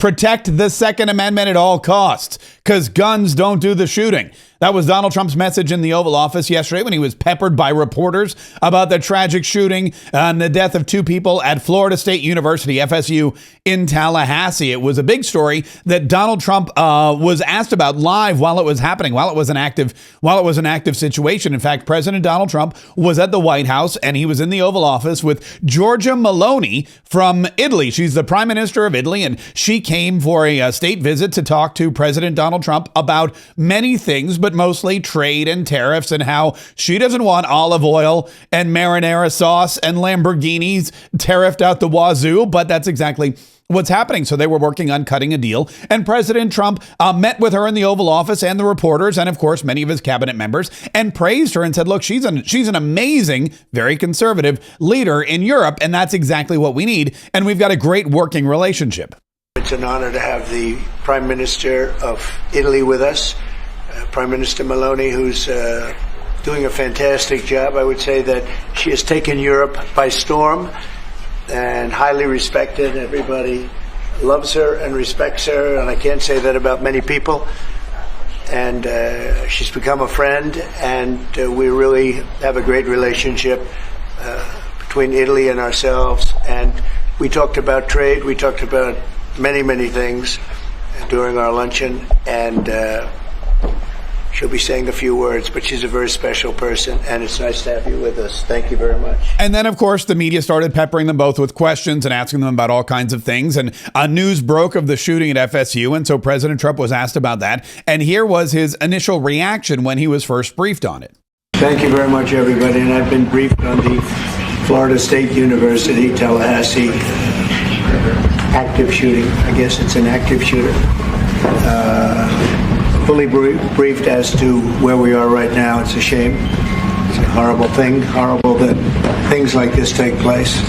Protect the Second Amendment at all costs, because guns don't do the shooting. That was Donald Trump's message in the Oval Office yesterday when he was peppered by reporters about the tragic shooting and the death of two people at Florida State University, FSU, in Tallahassee. It was a big story that Donald Trump was asked about live while it was happening, while it was an active situation. In fact, President Donald Trump was at the White House and he was in the Oval Office with Giorgia Meloni from Italy. She's the Prime Minister of Italy, and she came for a state visit to talk to President Donald Trump about many things, but mostly trade and tariffs, and how she doesn't want olive oil and marinara sauce and Lamborghinis tariffed out the wazoo, but that's exactly what's happening. So they were working on cutting a deal, and President Trump met with her in the Oval Office and the reporters, and of course many of his cabinet members, and praised her and said, look, she's an amazing, very conservative leader in Europe, and that's exactly what we need, and we've got a great working relationship. It's an honor to have the Prime Minister of Italy with us, Prime Minister Meloni, who's doing a fantastic job. I would say that she has taken Europe by storm and highly respected. Everybody loves her and respects her, and I can't say that about many people. And she's become a friend, and we really have a great relationship between Italy and ourselves. And we talked about trade. We talked about many things during our luncheon, and she'll be saying a few words, but she's a very special person, and it's nice to have you with us. Thank you very much. And then, of course, the media started peppering them both with questions and asking them about all kinds of things. And news broke of the shooting at FSU, and so President Trump was asked about that. And here was his initial reaction when he was first briefed on it. Thank you very much, everybody. And I've been briefed on the Florida State University, Tallahassee, active shooting. I guess it's an active shooter. Fully briefed as to where we are right now. It's a shame. It's a horrible thing. Horrible that things like this take place.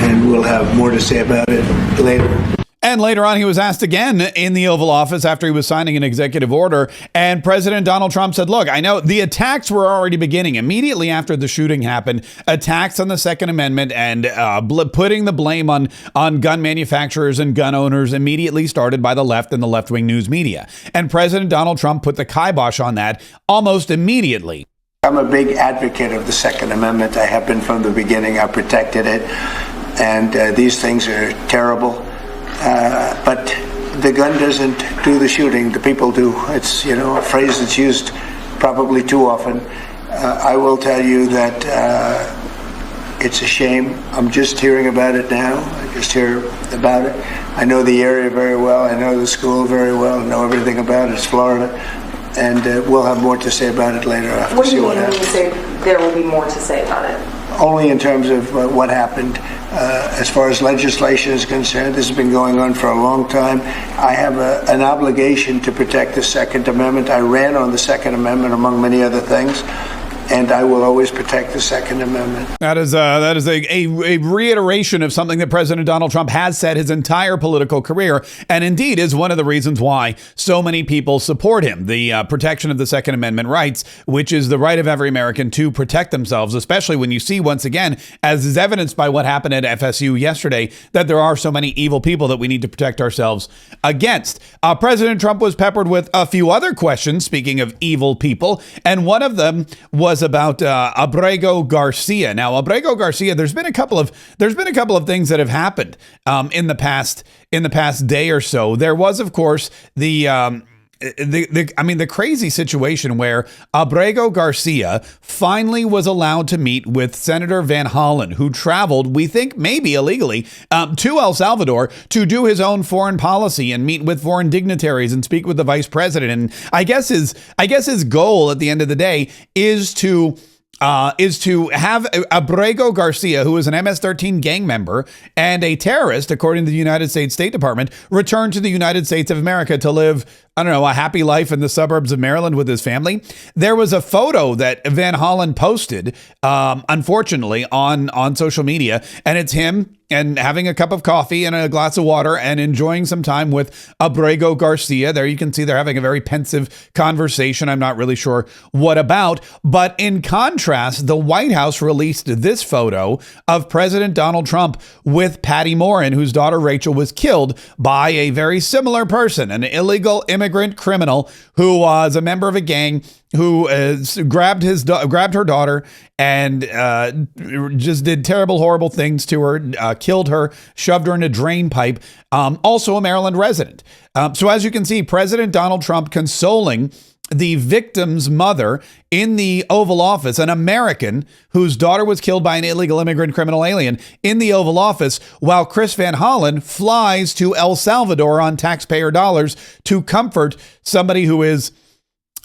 And we'll have more to say about it later. And later on, he was asked again in the Oval Office after he was signing an executive order. And President Donald Trump said, look, I know the attacks were already beginning immediately after the shooting happened. Attacks on the Second Amendment and putting the blame on gun manufacturers and gun owners immediately started by the left and the left-wing news media. And President Donald Trump put the kibosh on that almost immediately. I'm a big advocate of the Second Amendment. I have been from the beginning. I protected it. And these things are terrible. But the gun doesn't do the shooting. The people do. It's, a phrase that's used probably too often. I will tell you that it's a shame. I'm just hearing about it now. I just hear about it. I know the area very well. I know the school very well. I know everything about it. It's Florida. And we'll have more to say about it later. What do you mean when you say there will be more to say about it? Only in terms of what happened. As far as legislation is concerned, this has been going on for a long time. I have an obligation to protect the Second Amendment. I ran on the Second Amendment, among many other things, and I will always protect the Second Amendment. That is a reiteration of something that President Donald Trump has said his entire political career, and indeed is one of the reasons why so many people support him. The protection of the Second Amendment rights, which is the right of every American to protect themselves, especially when you see, once again, as is evidenced by what happened at FSU yesterday, that there are so many evil people that we need to protect ourselves against. President Trump was peppered with a few other questions, speaking of evil people, and one of them was about Abrego Garcia. Now, Abrego Garcia, there's been a couple of things that have happened in the past day or so. There was, of course, the crazy situation where Abrego Garcia finally was allowed to meet with Senator Van Hollen, who traveled, we think maybe illegally, to El Salvador to do his own foreign policy and meet with foreign dignitaries and speak with the vice president. And I guess his goal at the end of the day is to have Abrego Garcia, who is an MS-13 gang member and a terrorist, according to the United States State Department, return to the United States of America to live, a happy life in the suburbs of Maryland with his family. There was a photo that Van Hollen posted, unfortunately, on social media, and it's him and having a cup of coffee and a glass of water and enjoying some time with Abrego Garcia. There you can see they're having a very pensive conversation. I'm not really sure what about. But in contrast, the White House released this photo of President Donald Trump with Patty Morin, whose daughter Rachel was killed by a very similar person, an illegal immigrant criminal who was a member of a gang who grabbed her daughter and just did terrible, horrible things to her, killed her, shoved her in a drain pipe. Also a Maryland resident. So as you can see, President Donald Trump consoling the victim's mother in the Oval Office, an American whose daughter was killed by an illegal immigrant criminal alien in the Oval Office, while Chris Van Hollen flies to El Salvador on taxpayer dollars to comfort somebody who is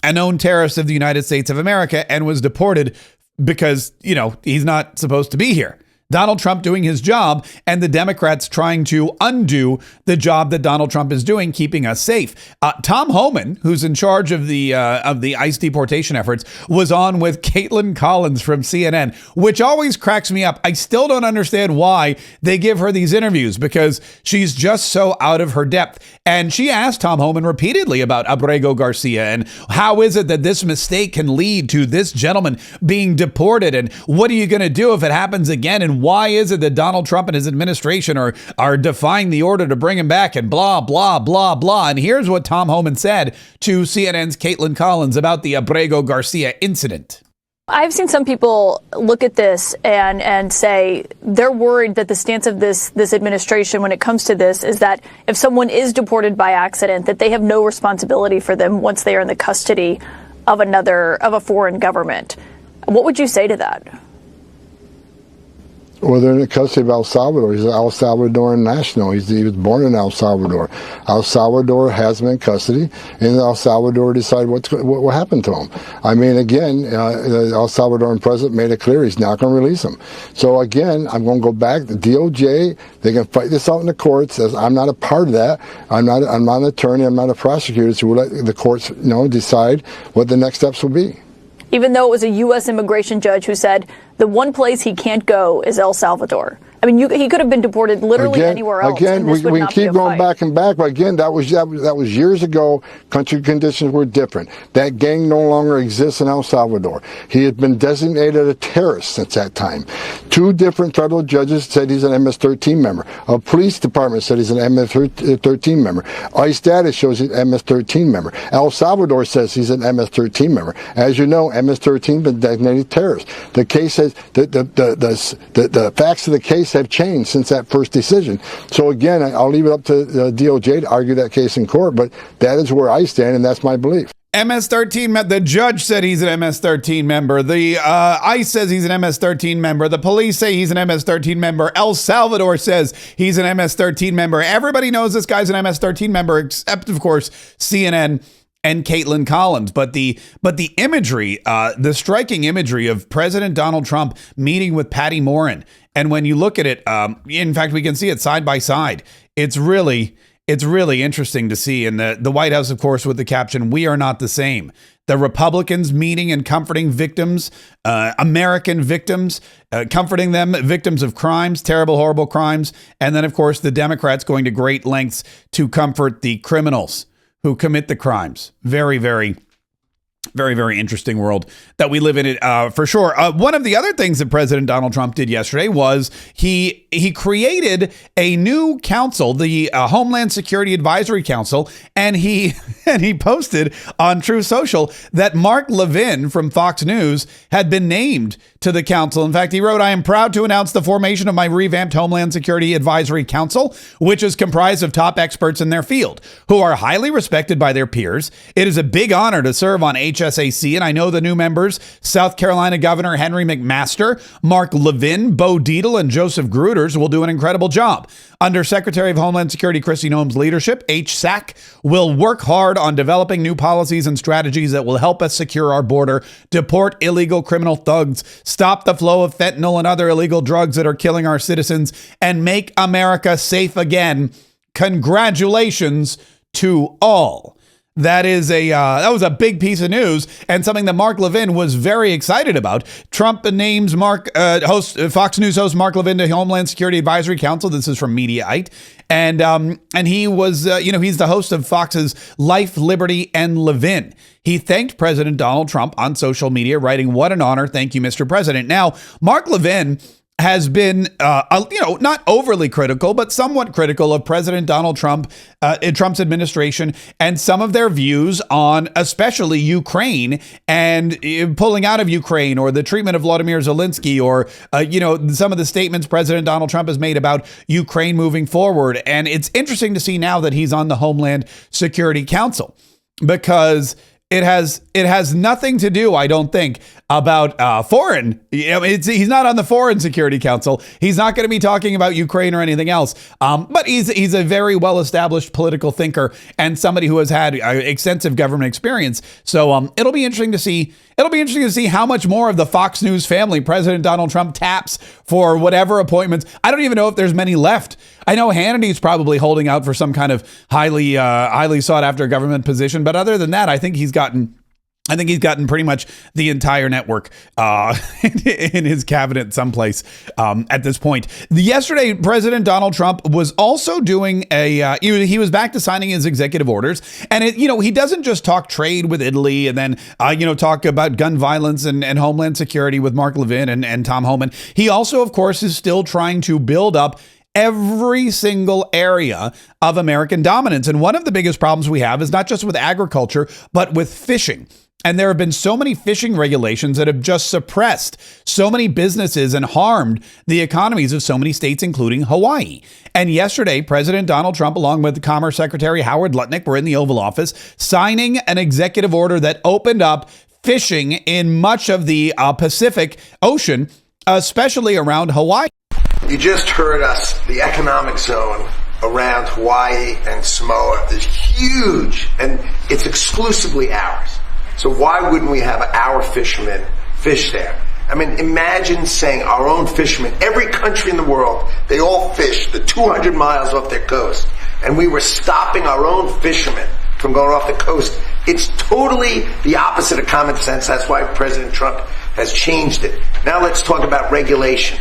a known terrorist of the United States of America and was deported because, he's not supposed to be here. Donald Trump doing his job and the Democrats trying to undo the job that Donald Trump is doing, keeping us safe. Tom Homan, who's in charge of the ICE deportation efforts, was on with Caitlin Collins from CNN, which always cracks me up. I still don't understand why they give her these interviews because she's just so out of her depth. And she asked Tom Homan repeatedly about Abrego Garcia and how is it that this mistake can lead to this gentleman being deported, and what are you going to do if it happens again, and why is it that Donald Trump and his administration are defying the order to bring him back, and blah, blah, blah, blah. And here's what Tom Homan said to CNN's Caitlin Collins about the Abrego Garcia incident. I've seen some people look at this and say they're worried that the stance of this administration when it comes to this is that if someone is deported by accident, that they have no responsibility for them once they are in the custody of a foreign government. What would you say to that? Well, they're in the custody of El Salvador. He's an El Salvadoran national. He was born in El Salvador. El Salvador has him in custody, and El Salvador decide what happened to him. I mean, again, the El Salvadoran president made it clear he's not going to release him. So again, I'm going to go back. The DOJ, they can fight this out in the courts. I'm not a part of that. I'm not an attorney. I'm not a prosecutor. So we'll let the courts, decide what the next steps will be. Even though it was a U.S. immigration judge who said the one place he can't go is El Salvador. I mean, he could have been deported literally anywhere else. Again, we can keep going back and back, but again, that was years ago. Country conditions were different. That gang no longer exists in El Salvador. He had been designated a terrorist since that time. 2 different federal judges said he's an MS-13 member. A police department said he's an MS-13 member. ICE data shows he's an MS-13 member. El Salvador says he's an MS-13 member. As you know, MS-13 has been designated terrorist. The case says the facts of the case have changed since that first decision. So again, I'll leave it up to the DOJ to argue that case in court, but that is where I stand, and that's my belief. MS-13, the judge said he's an MS-13 member. The ICE says he's an MS-13 member. The police say he's an MS-13 member. El Salvador says he's an MS-13 member. Everybody knows this guy's an MS-13 member, except, of course, CNN and Caitlin Collins. But the imagery, the striking imagery of President Donald Trump meeting with Patty Morin, and when you look at it, in fact, we can see it side by side. It's really interesting to see. And the White House, of course, with the caption, "We are not the same." The Republicans meeting and comforting victims, American victims, comforting them, victims of crimes, terrible, horrible crimes. And then, of course, the Democrats going to great lengths to comfort the criminals who commit the crimes. Very, very interesting world that we live in it, for sure. One of the other things that President Donald Trump did yesterday was he created a new council, the Homeland Security Advisory Council, and he posted on Truth Social that Mark Levin from Fox News had been named to the council. In fact, he wrote, "I am proud to announce the formation of my revamped Homeland Security Advisory Council, which is comprised of top experts in their field who are highly respected by their peers. It is a big honor to serve on HSAC, and I know the new members, South Carolina Governor Henry McMaster, Mark Levin, Bo Dietl, and Joseph Gruters will do an incredible job. Under Secretary of Homeland Security Kristi Noem's leadership, HSAC will work hard on developing new policies and strategies that will help us secure our border, deport illegal criminal thugs, stop the flow of fentanyl and other illegal drugs that are killing our citizens, and make America safe again. Congratulations to all." That was a big piece of news and something that Mark Levin was very excited about. Trump names Fox News host Mark Levin to Homeland Security Advisory Council. This is from Mediaite, and he was he's the host of Fox's Life, Liberty, and Levin. He thanked President Donald Trump on social media, writing, "What an honor! Thank you, Mr. President." Now, Mark Levin has been, not overly critical, but somewhat critical of President Donald Trump, Trump's administration, and some of their views on especially Ukraine and pulling out of Ukraine, or the treatment of Vladimir Zelensky, or, some of the statements President Donald Trump has made about Ukraine moving forward. And it's interesting to see now that he's on the Homeland Security Council, because it has nothing to do, I don't think, about foreign. He's not on the Foreign Security Council. He's not going to be talking about Ukraine or anything else. But he's a very well-established political thinker and somebody who has had extensive government experience. So it'll be interesting to see. It'll be interesting to see how much more of the Fox News family President Donald Trump taps for whatever appointments. I don't even know if there's many left. I know Hannity's probably holding out for some kind of highly sought after government position. But other than that, I think he's gotten pretty much the entire network in his cabinet someplace at this point. Yesterday, President Donald Trump was also doing he was back to signing his executive orders. And, he doesn't just talk trade with Italy and then, talk about gun violence and Homeland Security with Mark Levin and Tom Homan. He also, of course, is still trying to build up every single area of American dominance. And one of the biggest problems we have is not just with agriculture, but with fishing. And there have been so many fishing regulations that have just suppressed so many businesses and harmed the economies of so many states, including Hawaii. And yesterday, President Donald Trump, along with Commerce Secretary Howard Lutnick, were in the Oval Office signing an executive order that opened up fishing in much of the Pacific Ocean, especially around Hawaii. You just heard us. The economic zone around Hawaii and Samoa is huge, and it's exclusively ours. So why wouldn't we have our fishermen fish there? I mean, imagine saying our own fishermen, every country in the world, they all fish the 200 miles off their coast, and we were stopping our own fishermen from going off the coast. It's totally the opposite of common sense. That's why President Trump has changed it. Now let's talk about regulation.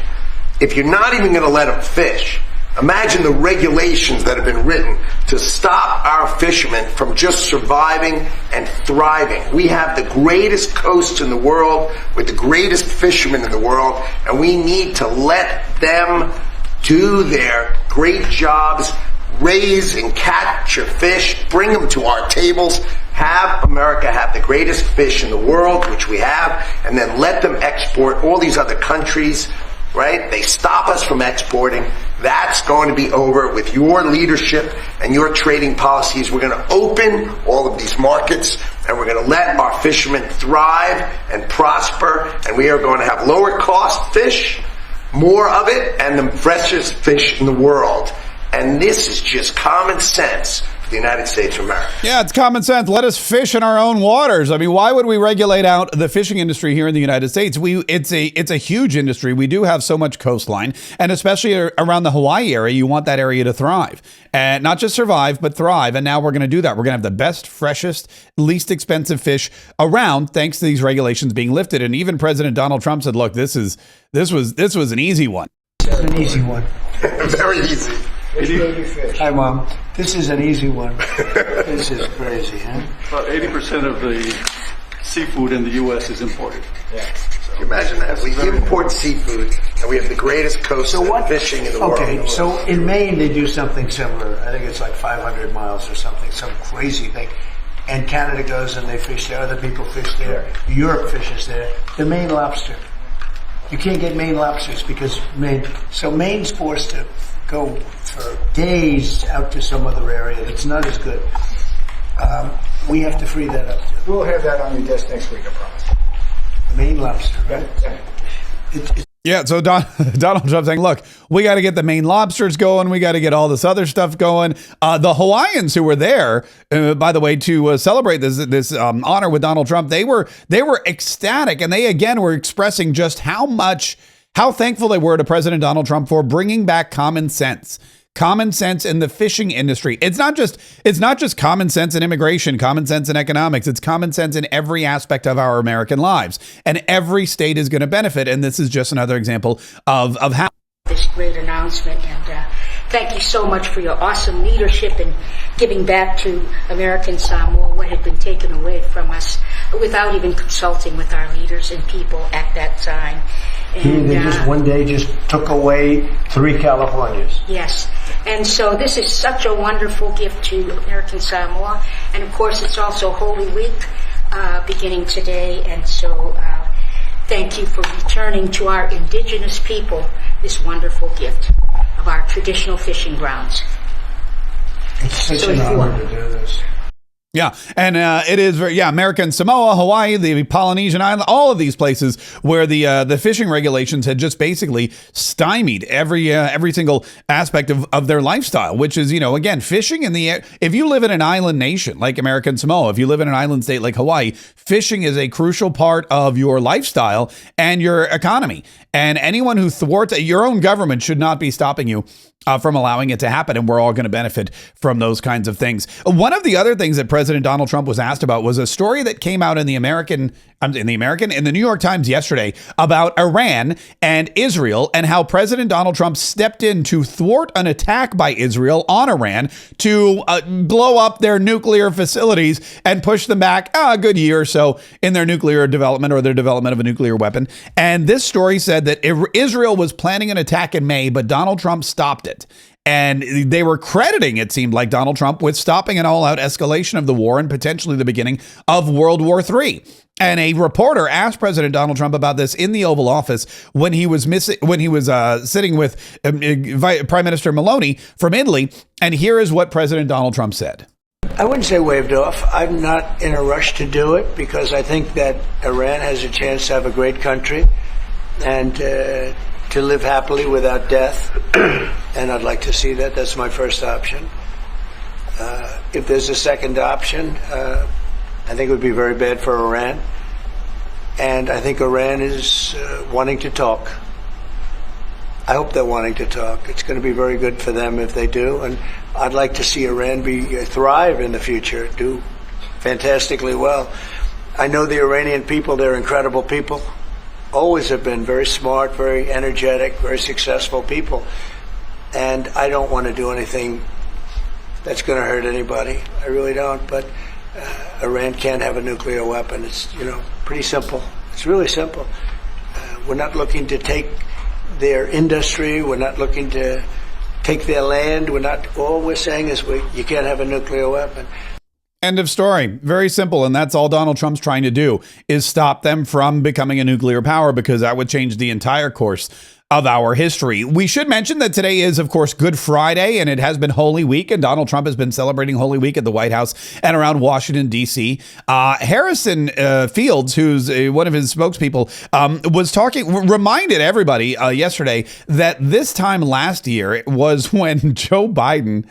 If you're not even going to let them fish, imagine the regulations that have been written to stop our fishermen from just surviving and thriving. We have the greatest coast in the world with the greatest fishermen in the world, and we need to let them do their great jobs, raise and capture fish, bring them to our tables, have America have the greatest fish in the world, which we have, and then let them export all these other countries. Right? They stop us from exporting. That's going to be over with your leadership and your trading policies. We're going to open all of these markets, and we're going to let our fishermen thrive and prosper, and we are going to have lower cost fish, more of it, and the freshest fish in the world. And this is just common sense for the United States of America. Yeah, it's common sense. Let us fish in our own waters. I mean, why would we regulate out the fishing industry here in the United States? It's a huge industry. We do have so much coastline, and especially around the Hawaii area, you want that area to thrive. And not just survive, but thrive. And now we're going to do that. We're going to have the best, freshest, least expensive fish around, thanks to these regulations being lifted. And even President Donald Trump said, look, this was an easy one. This is an easy one. Very easy. Hi, Mom. This is an easy one. This is crazy, huh? About 80% of the seafood in the U.S. is imported. Yeah. So, can you imagine that? We import seafood, and we have the greatest coast of fishing in the world. Okay, so in Maine, they do something similar. I think it's like 500 miles or something, some crazy thing. And Canada goes and they fish there. Other people fish there. Europe fishes there. The Maine lobster. You can't get Maine lobsters because Maine's forced to go for days out to some other area that's not as good. We have to free that up too. We'll have that on your desk next week, I promise. The Maine lobster, right? Yeah, so Donald Trump saying, look, we got to get the Maine lobsters going. We got to get all this other stuff going. The Hawaiians who were there, by the way, to celebrate this honor with Donald Trump, they were ecstatic. And they, again, were expressing just how thankful they were to President Donald Trump for bringing back common sense. common sense in the fishing industry. It's not just common sense in immigration, common sense in economics. It's common sense in every aspect of our American lives. And every state is going to benefit. And this is just another example of how. This great announcement, and thank you so much for your awesome leadership in giving back to American Samoa what had been taken away from us without even consulting with our leaders and people at that time. And They just one day just took away 3 Californias. yes, and so this is such a wonderful gift to American Samoa, and of course it's also Holy Week beginning today, and so thank you for returning to our indigenous people this wonderful gift of our traditional fishing grounds. It's such an honor to do this. Yeah, and it is American Samoa, Hawaii, the Polynesian island, all of these places where the fishing regulations had just basically stymied every single aspect of their lifestyle, which is, again, fishing in the if you live in an island nation like American Samoa, if you live in an island state like Hawaii, fishing is a crucial part of your lifestyle and your economy. And anyone who thwarts your own government should not be stopping you from allowing it to happen. And we're all going to benefit from those kinds of things. One of the other things that President Donald Trump was asked about was a story that came out in the New York Times yesterday about Iran and Israel and how President Donald Trump stepped in to thwart an attack by Israel on Iran to blow up their nuclear facilities and push them back a good year or so in their nuclear development or their development of a nuclear weapon. And this story said that Israel was planning an attack in May, but Donald Trump stopped it. And they were crediting, it seemed like, Donald Trump with stopping an all-out escalation of the war and potentially the beginning of World War III. And a reporter asked President Donald Trump about this in the Oval Office when he was sitting with Prime Minister Meloni from Italy. And here is what President Donald Trump said. I wouldn't say waved off. I'm not in a rush to do it because I think that Iran has a chance to have a great country and to live happily without death. And I'd like to see that. That's my first option. If there's a second option, I think it would be very bad for Iran. And I think Iran is wanting to talk. I hope they're wanting to talk. It's going to be very good for them if they do. And I'd like to see Iran thrive in the future, do fantastically well. I know the Iranian people, they're incredible people. Always have been very smart, very energetic, very successful people. And I don't want to do anything that's going to hurt anybody. I really don't. But Iran can't have a nuclear weapon. It's, pretty simple. It's really simple. We're not looking to take their industry. We're not looking to take their land. All we're saying is you can't have a nuclear weapon. End of story. Very simple. And that's all Donald Trump's trying to do is stop them from becoming a nuclear power, because that would change the entire course of our history. We should mention that today is, of course, Good Friday, and it has been Holy Week, and Donald Trump has been celebrating Holy Week at the White House and around Washington, D.C. Harrison Fields, who's one of his spokespeople, reminded everybody yesterday that this time last year it was when Joe Biden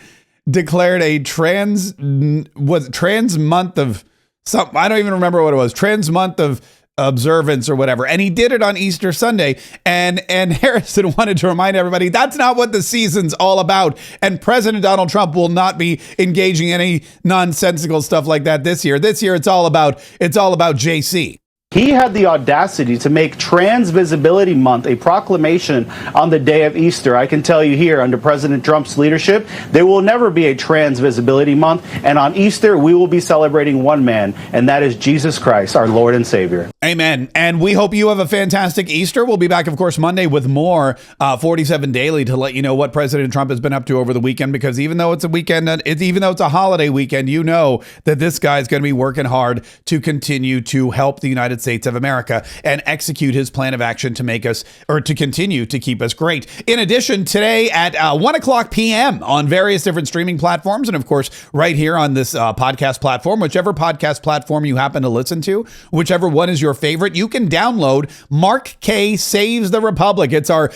declared a trans month of something. I don't even remember what it was. Trans month of observance or whatever. And he did it on Easter Sunday. And Harrison wanted to remind everybody that's not what the season's all about. And President Donald Trump will not be engaging in any nonsensical stuff like that this year. This year, it's all about JC. He had the audacity to make Trans Visibility Month a proclamation on the day of Easter. I can tell you here, under President Trump's leadership, there will never be a Trans Visibility Month. And on Easter, we will be celebrating one man, and that is Jesus Christ, our Lord and Savior. Amen. And we hope you have a fantastic Easter. We'll be back, of course, Monday with more 47 Daily to let you know what President Trump has been up to over the weekend, because even though it's a weekend, even though it's a holiday weekend, you know that this guy's going to be working hard to continue to help the United States of America and execute his plan of action to make us, or to continue to keep us great. In addition, today at 1:00 p.m. on various different streaming platforms, and of course, right here on this podcast platform, whichever podcast platform you happen to listen to, whichever one is your your favorite, you can download Mark Kaye Saves the Republic. It's our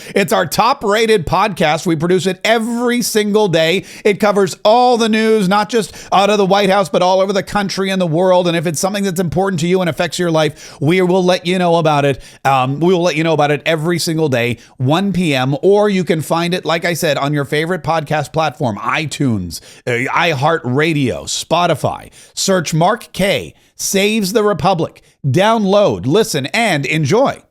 top-rated podcast. We produce it every single day. It covers all the news, not just out of the White House, but all over the country and the world. And if it's something that's important to you and affects your life, we will let you know about it. We will let you know about it every single day, 1 p.m. Or you can find it, like I said, on your favorite podcast platform, iTunes, iHeartRadio, Spotify. Search Mark Kaye Saves the Republic. Download, listen, and enjoy.